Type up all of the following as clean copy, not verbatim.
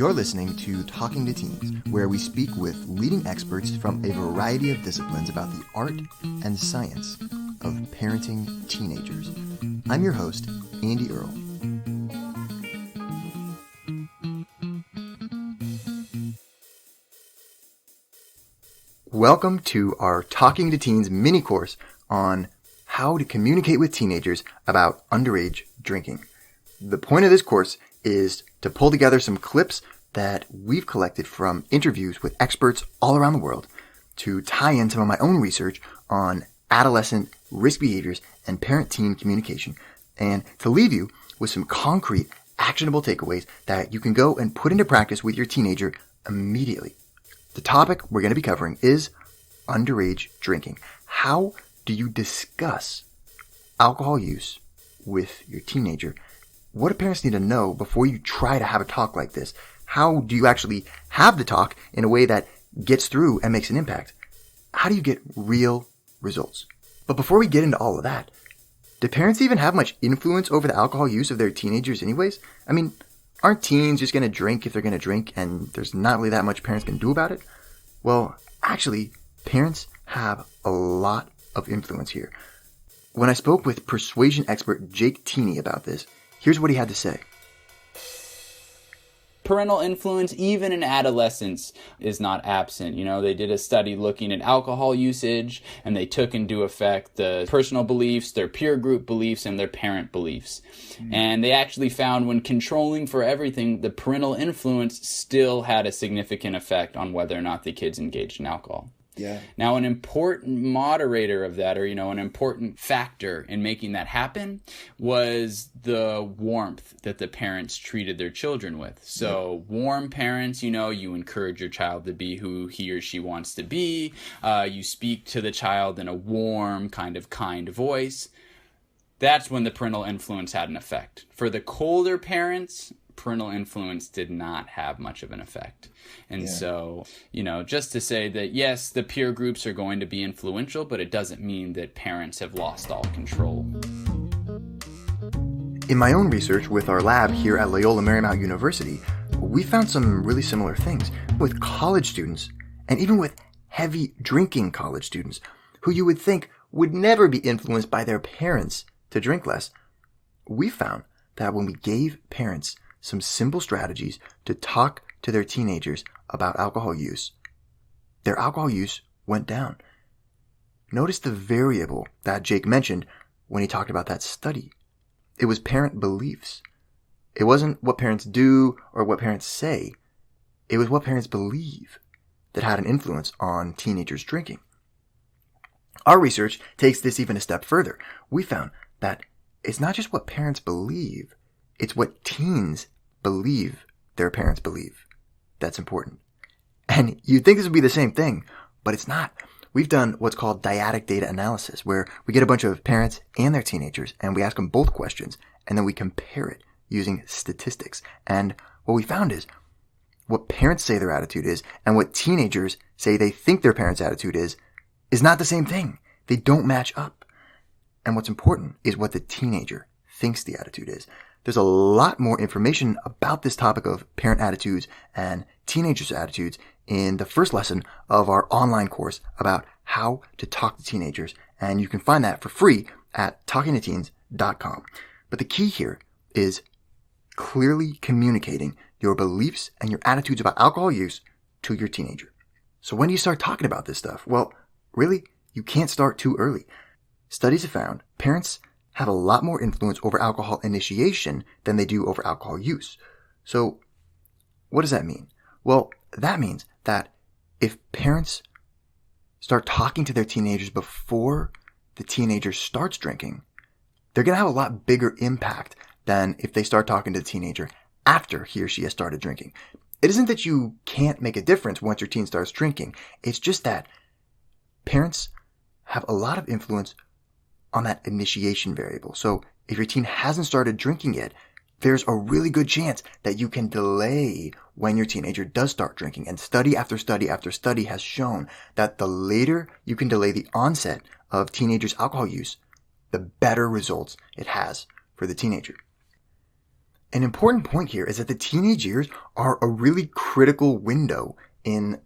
You're listening to Talking to Teens, where we speak with leading experts from a variety of disciplines about the art and science of parenting teenagers. I'm your host, Andy Earle. Welcome to our Talking to Teens mini course on how to communicate with teenagers about underage drinking. The point of this course is to pull together some clips that we've collected from interviews with experts all around the world to tie in some of my own research on adolescent risk behaviors and parent-teen communication, and to leave you with some concrete, actionable takeaways that you can go and put into practice with your teenager immediately. The topic we're going to be covering is underage drinking. How do you discuss alcohol use with your teenager? What do parents need to know before you try to have a talk like this? How do you actually have the talk in a way that gets through and makes an impact? How do you get real results? But before we get into all of that, do parents even have much influence over the alcohol use of their teenagers anyways? I mean, aren't teens just going to drink if they're going to drink and there's not really that much parents can do about it? Well, actually, parents have a lot of influence here. When I spoke with persuasion expert Jake Teeney about this, here's what he had to say. Parental influence, even in adolescence, is not absent. They did a study looking at alcohol usage, and they took into effect the personal beliefs, their peer group beliefs, and their parent beliefs. And they actually found when controlling for everything, the parental influence still had a significant effect on whether or not the kids engaged in alcohol. Yeah. Now, an important moderator of that, or, an important factor in making that happen was the warmth that the parents treated their children with. So warm parents, you encourage your child to be who he or she wants to be. You speak to the child in a warm, kind voice. That's when the parental influence had an effect. For the colder parents, parental influence did not have much of an effect. And so, just to say that, yes, the peer groups are going to be influential, but it doesn't mean that parents have lost all control. In my own research with our lab here at Loyola Marymount University, we found some really similar things with college students and even with heavy drinking college students who you would think would never be influenced by their parents to drink less. We found that when we gave parents some simple strategies to talk to their teenagers about alcohol use, their alcohol use went down. Notice the variable that Jake mentioned when he talked about that study. It was parent beliefs. It wasn't what parents do or what parents say. It was what parents believe that had an influence on teenagers drinking. Our research takes this even a step further. We found that it's not just what parents believe, it's what teens believe their parents believe that's important. And you'd think this would be the same thing, but it's not. We've done what's called dyadic data analysis, where we get a bunch of parents and their teenagers, and we ask them both questions, and then we compare it using statistics. And what we found is what parents say their attitude is, and what teenagers say they think their parents' attitude is not the same thing. They don't match up. And what's important is what the teenager thinks the attitude is. There's a lot more information about this topic of parent attitudes and teenagers' attitudes in the first lesson of our online course about how to talk to teenagers. And you can find that for free at talkingtoteens.com. But the key here is clearly communicating your beliefs and your attitudes about alcohol use to your teenager. So when do you start talking about this stuff? Well, really, you can't start too early. Studies have found parents have a lot more influence over alcohol initiation than they do over alcohol use. So what does that mean? Well, that means that if parents start talking to their teenagers before the teenager starts drinking, they're going to have a lot bigger impact than if they start talking to the teenager after he or she has started drinking. It isn't that you can't make a difference once your teen starts drinking. It's just that parents have a lot of influence on that initiation variable. So if your teen hasn't started drinking yet, there's a really good chance that you can delay when your teenager does start drinking. And study after study after study has shown that the later you can delay the onset of teenagers' alcohol use, the better results it has for the teenager. An important point here is that the teenage years are a really critical window in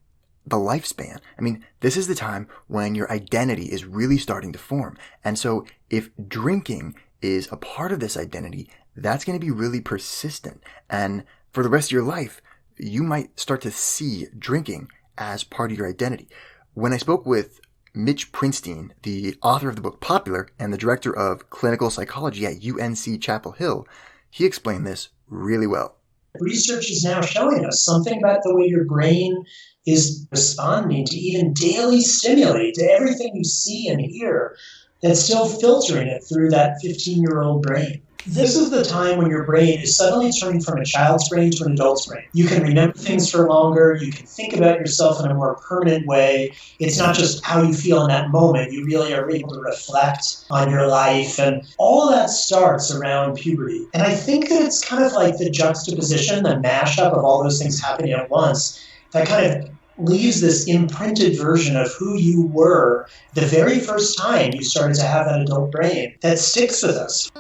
the lifespan. I mean, this is the time when your identity is really starting to form. And so if drinking is a part of this identity, that's going to be really persistent. And for the rest of your life, you might start to see drinking as part of your identity. When I spoke with Mitch Prinstein, the author of the book Popular and the director of clinical psychology at UNC Chapel Hill, he explained this really well. Research is now showing us something about the way your brain is responding to even daily stimuli, to everything you see and hear, that's still filtering it through that 15-year-old brain. This is the time when your brain is suddenly turning from a child's brain to an adult's brain. You can remember things for longer. You can think about yourself in a more permanent way. It's not just how you feel in that moment. You really are able to reflect on your life. And all of that starts around puberty. And I think that it's kind of like the juxtaposition, the mashup of all those things happening at once that kind of leaves this imprinted version of who you were the very first time you started to have that adult brain that sticks with us.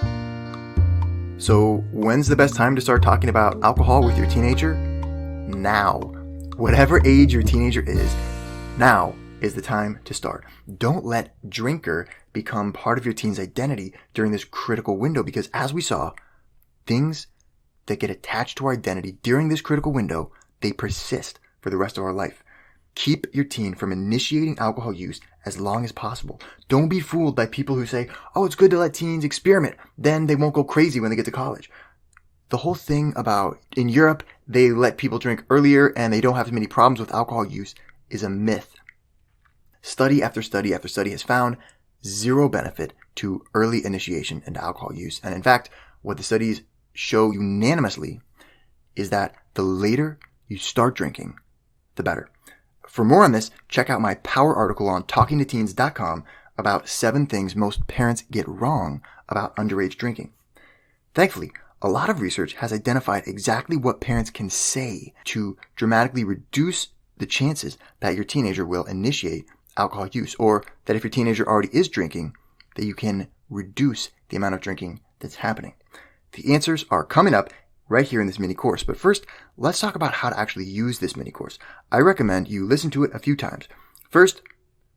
So when's the best time to start talking about alcohol with your teenager? Now. Whatever age your teenager is, now is the time to start. Don't let drinker become part of your teen's identity during this critical window, because as we saw, things that get attached to our identity during this critical window, they persist for the rest of our life. Keep your teen from initiating alcohol use as long as possible. Don't be fooled by people who say, oh, it's good to let teens experiment. Then they won't go crazy when they get to college. The whole thing about in Europe, they let people drink earlier and they don't have as many problems with alcohol use is a myth. Study after study after study has found zero benefit to early initiation into alcohol use. And in fact, what the studies show unanimously is that the later you start drinking, the better. For more on this, check out my Power article on talkingtoteens.com about 7 things most parents get wrong about underage drinking. Thankfully, a lot of research has identified exactly what parents can say to dramatically reduce the chances that your teenager will initiate alcohol use, or that if your teenager already is drinking, that you can reduce the amount of drinking that's happening. The answers are coming up right here in this mini course. But first, let's talk about how to actually use this mini course. I recommend you listen to it a few times. First,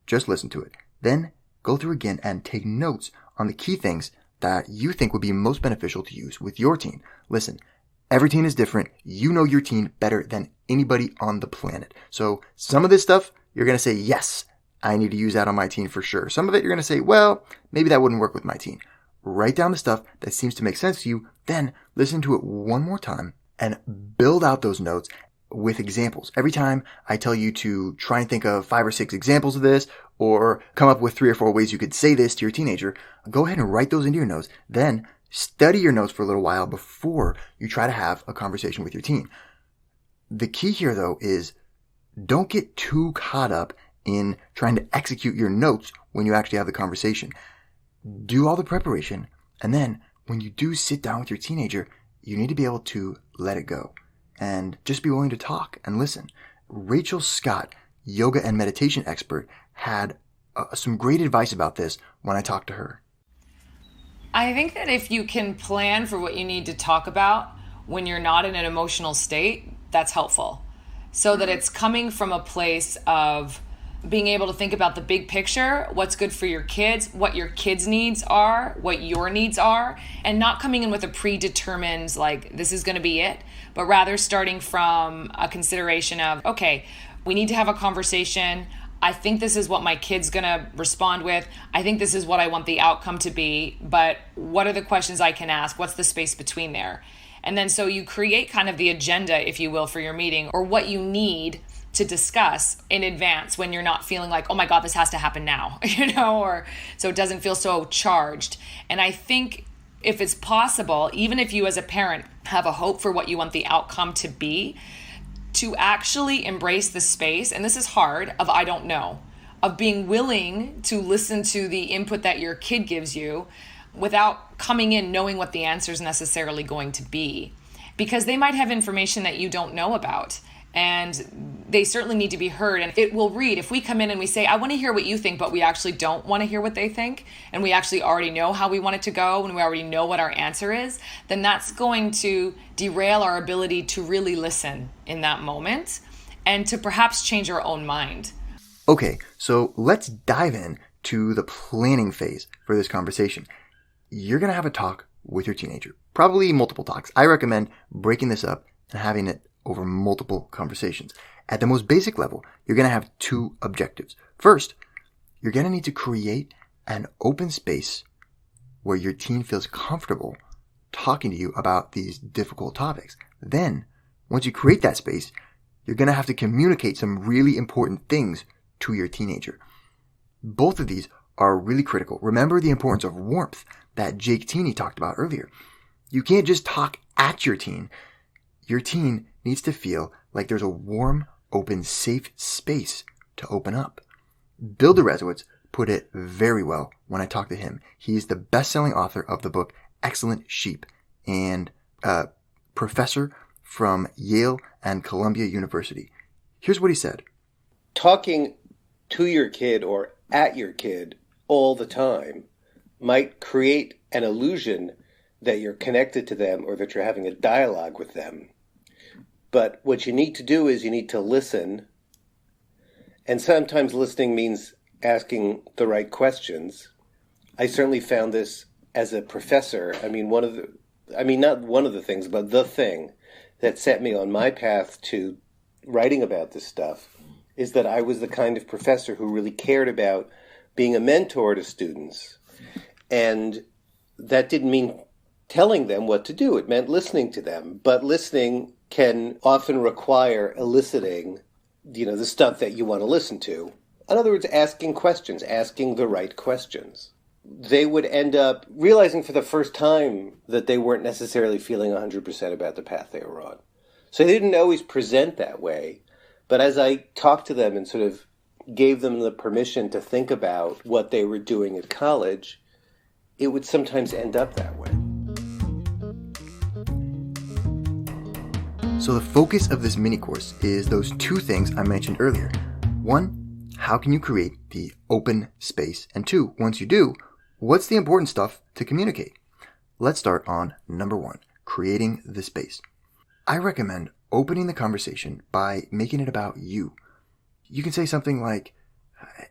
just listen to it. Then go through again and take notes on the key things that you think would be most beneficial to use with your teen. Listen, every teen is different. You know your teen better than anybody on the planet. So some of this stuff, you're going to say, yes, I need to use that on my teen for sure. Some of it, you're going to say, well, maybe that wouldn't work with my teen. Write down the stuff that seems to make sense to you, then listen to it one more time and build out those notes with examples. Every time I tell you to try and think of 5 or 6 examples of this, or come up with 3 or 4 ways you could say this to your teenager, go ahead and write those into your notes. Then study your notes for a little while before you try to have a conversation with your teen. The key here, though, is don't get too caught up in trying to execute your notes when you actually have the conversation. Do all the preparation, and then when you do sit down with your teenager, you need to be able to let it go and just be willing to talk and listen. Rachel Scott, yoga and meditation expert, had some great advice about this when I talked to her. I think that if you can plan for what you need to talk about when you're not in an emotional state, that's helpful. So that it's coming from a place of being able to think about the big picture, what's good for your kids, what your kids' needs are, what your needs are, and not coming in with a predetermined, like, this is going to be it, but rather starting from a consideration of, okay, we need to have a conversation. I think this is what my kid's going to respond with. I think this is what I want the outcome to be, but what are the questions I can ask? What's the space between there? And then so you create kind of the agenda, if you will, for your meeting, or what you need to discuss in advance when you're not feeling like, oh my God, this has to happen now, or so it doesn't feel so charged. And I think if it's possible, even if you as a parent have a hope for what you want the outcome to be, to actually embrace the space, and this is hard, of I don't know, of being willing to listen to the input that your kid gives you without coming in knowing what the answer is necessarily going to be, because they might have information that you don't know about. And they certainly need to be heard. And it will read. If we come in and we say, I want to hear what you think, but we actually don't want to hear what they think, and we actually already know how we want it to go, and we already know what our answer is, then that's going to derail our ability to really listen in that moment and to perhaps change our own mind. Okay, so let's dive in to the planning phase for this conversation. You're going to have a talk with your teenager, probably multiple talks. I recommend breaking this up and having it over multiple conversations. At the most basic level, you're going to have two objectives. First, you're going to need to create an open space where your teen feels comfortable talking to you about these difficult topics. Then, once you create that space, you're going to have to communicate some really important things to your teenager. Both of these are really critical. Remember the importance of warmth that Jake Teeny talked about earlier. You can't just talk at your teen. Your teen needs to feel like there's a warm, open, safe space to open up. Bill DeRezowitz put it very well when I talked to him. He's the best-selling author of the book Excellent Sheep and a professor from Yale and Columbia University. Here's what he said. Talking to your kid or at your kid all the time might create an illusion that you're connected to them or that you're having a dialogue with them. But what you need to do is you need to listen. And sometimes listening means asking the right questions. I certainly found this as a professor. Not one of the things, but the thing that set me on my path to writing about this stuff is that I was the kind of professor who really cared about being a mentor to students. And that didn't mean telling them what to do. It meant listening to them. But listening can often require eliciting, the stuff that you want to listen to. In other words, asking questions, asking the right questions. They would end up realizing for the first time that they weren't necessarily feeling 100% about the path they were on. So they didn't always present that way. But as I talked to them and sort of gave them the permission to think about what they were doing at college, it would sometimes end up that way. So the focus of this mini course is those two things I mentioned earlier. One, how can you create the open space? And two, once you do, what's the important stuff to communicate? Let's start on number one, creating the space. I recommend opening the conversation by making it about you. You can say something like,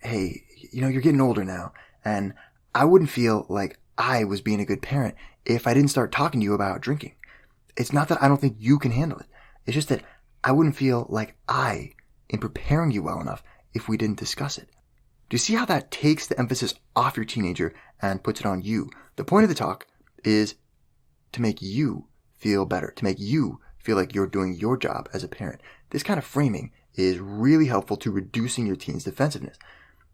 hey, you're getting older now, and I wouldn't feel like I was being a good parent if I didn't start talking to you about drinking. It's not that I don't think you can handle it. It's just that I wouldn't feel like I am preparing you well enough if we didn't discuss it. Do you see how that takes the emphasis off your teenager and puts it on you? The point of the talk is to make you feel better, to make you feel like you're doing your job as a parent. This kind of framing is really helpful to reducing your teen's defensiveness.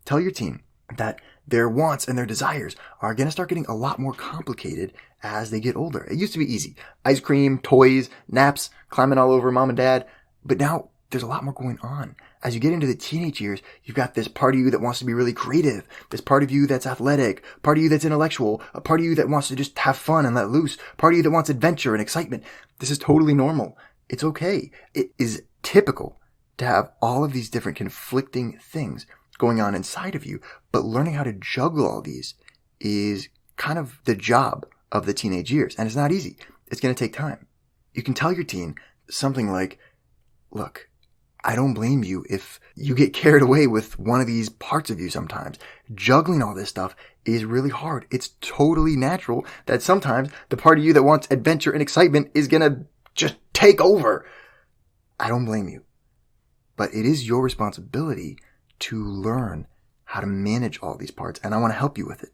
Tell your teen that their wants and their desires are going to start getting a lot more complicated as they get older. It used to be easy. Ice cream, toys, naps, climbing all over mom and dad. But now there's a lot more going on. As you get into the teenage years, you've got this part of you that wants to be really creative, this part of you that's athletic, part of you that's intellectual, a part of you that wants to just have fun and let loose, part of you that wants adventure and excitement. This is totally normal. It's okay. It is typical to have all of these different conflicting things going on inside of you, but learning how to juggle all these is kind of the job of the teenage years. And it's not easy. It's going to take time. You can tell your teen something like, look, I don't blame you if you get carried away with one of these parts of you sometimes. Juggling all this stuff is really hard. It's totally natural that sometimes the part of you that wants adventure and excitement is going to just take over. I don't blame you. But it is your responsibility to learn how to manage all these parts, and I want to help you with it.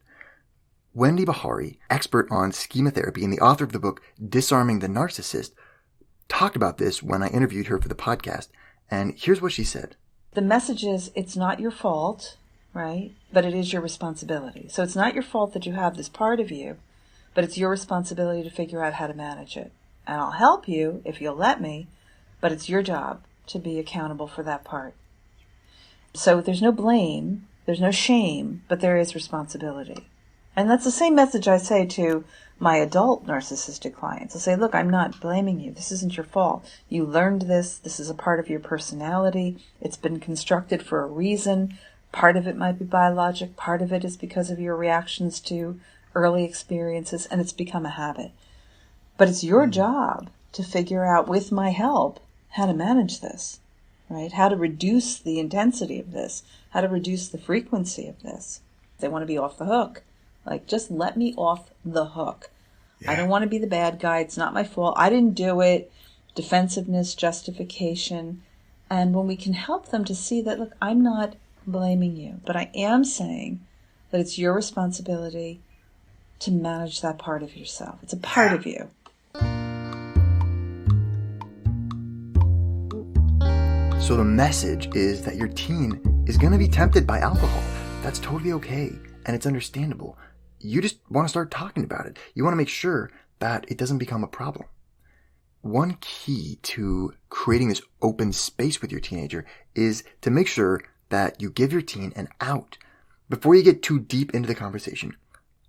Wendy Bahari, expert on schema therapy and the author of the book Disarming the Narcissist, talked about this when I interviewed her for the podcast, and here's what she said. The message is, it's not your fault, right? But it is your responsibility. So it's not your fault that you have this part of you, but it's your responsibility to figure out how to manage it. And I'll help you if you'll let me, but it's your job to be accountable for that part. So there's no blame, there's no shame, but there is responsibility. And that's the same message I say to my adult narcissistic clients. I say, look, I'm not blaming you. This isn't your fault. You learned this. This is a part of your personality. It's been constructed for a reason. Part of it might be biologic. Part of it is because of your reactions to early experiences, and it's become a habit. But it's your job to figure out, with my help, how to manage this, right? How to reduce the intensity of this, how to reduce the frequency of this. They want to be off the hook. Like, just let me off the hook. Yeah. I don't want to be the bad guy. It's not my fault. I didn't do it. Defensiveness, justification. And when we can help them to see that, look, I'm not blaming you, but I am saying that it's your responsibility to manage that part of yourself. It's a part of you. So the message is that your teen is going to be tempted by alcohol. That's totally okay, and it's understandable. You just want to start talking about it. You want to make sure that it doesn't become a problem. One key to creating this open space with your teenager is to make sure that you give your teen an out. Before you get too deep into the conversation,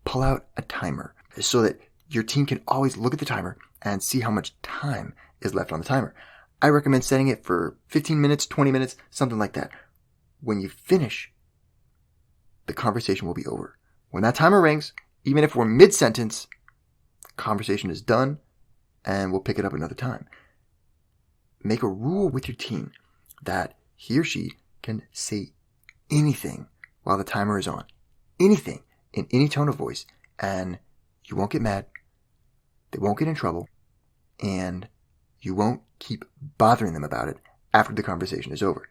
pull out a timer so that your teen can always look at the timer and see how much time is left on the timer. I recommend setting it for 15 minutes, 20 minutes, something like that. When you finish, the conversation will be over. When that timer rings, even if we're mid-sentence, conversation is done and we'll pick it up another time. Make a rule with your teen that he or she can say anything while the timer is on. Anything in any tone of voice, and you won't get mad, they won't get in trouble, and you won't keep bothering them about it after the conversation is over.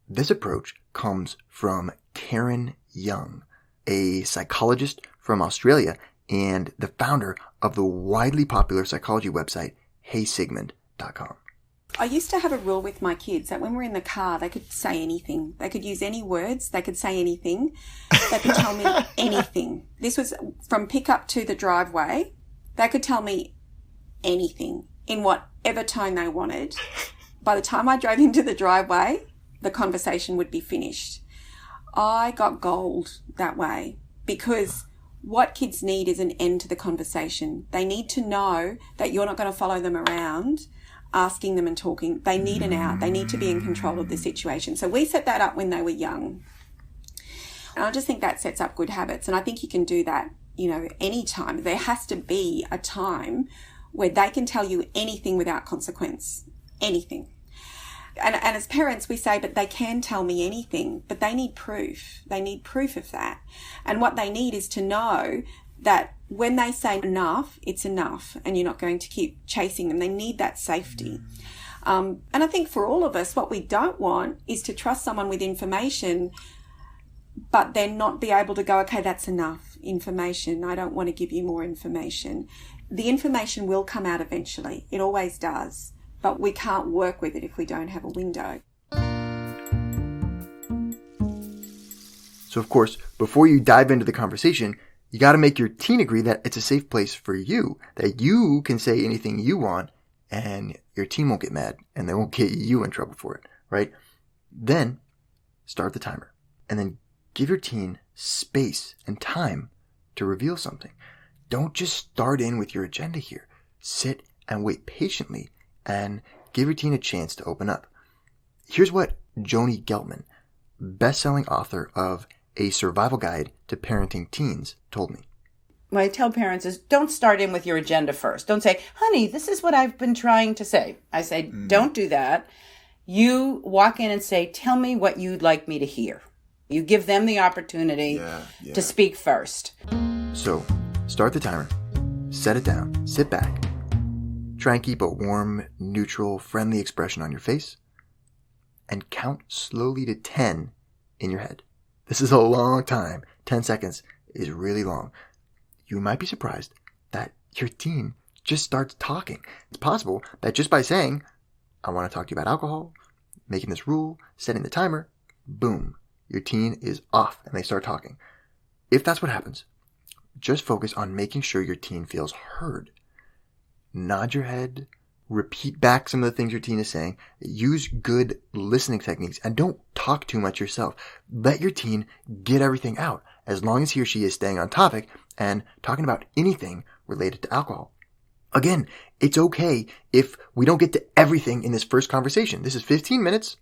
This approach comes from Karen Young, a psychologist from Australia and the founder of the widely popular psychology website HeySigmund.com. I used to have a rule with my kids that when we're in the car, they could say anything. They could use any words. They could say anything. They could tell me anything. This was from pickup to the driveway. They could tell me anything in whatever tone they wanted. By the time I drove into the driveway, the conversation would be finished. I got gold that way because what kids need is an end to the conversation. They need to know that you're not going to follow them around asking them and talking. They need an out. They need to be in control of the situation. So we set that up when they were young. And I just think that sets up good habits. And I think you can do that, anytime. There has to be a time where they can tell you anything without consequence. Anything. And as parents, we say, but they can tell me anything, but they need proof. They need proof of that. And what they need is to know that when they say enough, it's enough, and you're not going to keep chasing them. They need that safety. And I think for all of us, what we don't want is to trust someone with information, but then not be able to go, okay, that's enough information. I don't want to give you more information. The information will come out eventually. It always does. But we can't work with it if we don't have a window. So, of course, before you dive into the conversation, you got to make your teen agree that it's a safe place for you, that you can say anything you want and your teen won't get mad and they won't get you in trouble for it, right? Then start the timer and then give your teen space and time to reveal something. Don't just start in with your agenda here. Sit and wait patiently and give your teen a chance to open up. Here's what Joni Geltman, best-selling author of A Survival Guide to Parenting Teens, told me. What I tell parents is don't start in with your agenda first. Don't say, honey, this is what I've been trying to say. I say, don't do that. You walk in and say, tell me what you'd like me to hear. You give them the opportunity to speak first. So, start the timer, set it down, sit back, try and keep a warm, neutral, friendly expression on your face, and count slowly to 10 in your head. This is a long time. 10 seconds is really long. You might be surprised that your teen just starts talking. It's possible that just by saying, I want to talk to you about alcohol, making this rule, setting the timer, boom, your teen is off and they start talking. If that's what happens, just focus on making sure your teen feels heard. Nod your head, repeat back some of the things your teen is saying, use good listening techniques, and don't talk too much yourself. Let your teen get everything out, as long as he or she is staying on topic and talking about anything related to alcohol. Again, it's okay if we don't get to everything in this first conversation. This is 15 minutes,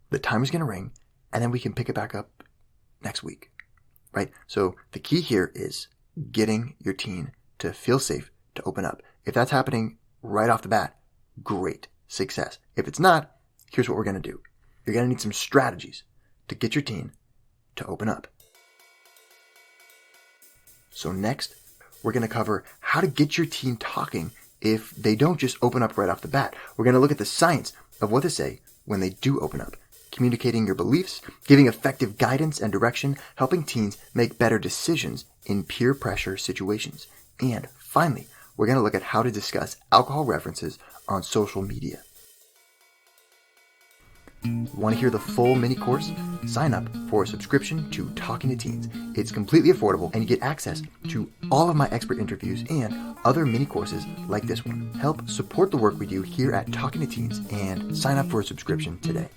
the timer's going to ring, and then we can pick it back up next week, right? So the key here is getting your teen to feel safe, to open up. If that's happening right off the bat, great, success. If it's not, here's what we're going to do. You're going to need some strategies to get your teen to open up. So next, we're going to cover how to get your teen talking if they don't just open up right off the bat. We're going to look at the science of what to say when they do open up, communicating your beliefs, giving effective guidance and direction, helping teens make better decisions in peer pressure situations. And finally, we're going to look at how to discuss alcohol references on social media. Want to hear the full mini course? Sign up for a subscription to Talking to Teens. It's completely affordable and you get access to all of my expert interviews and other mini courses like this one. Help support the work we do here at Talking to Teens and sign up for a subscription today.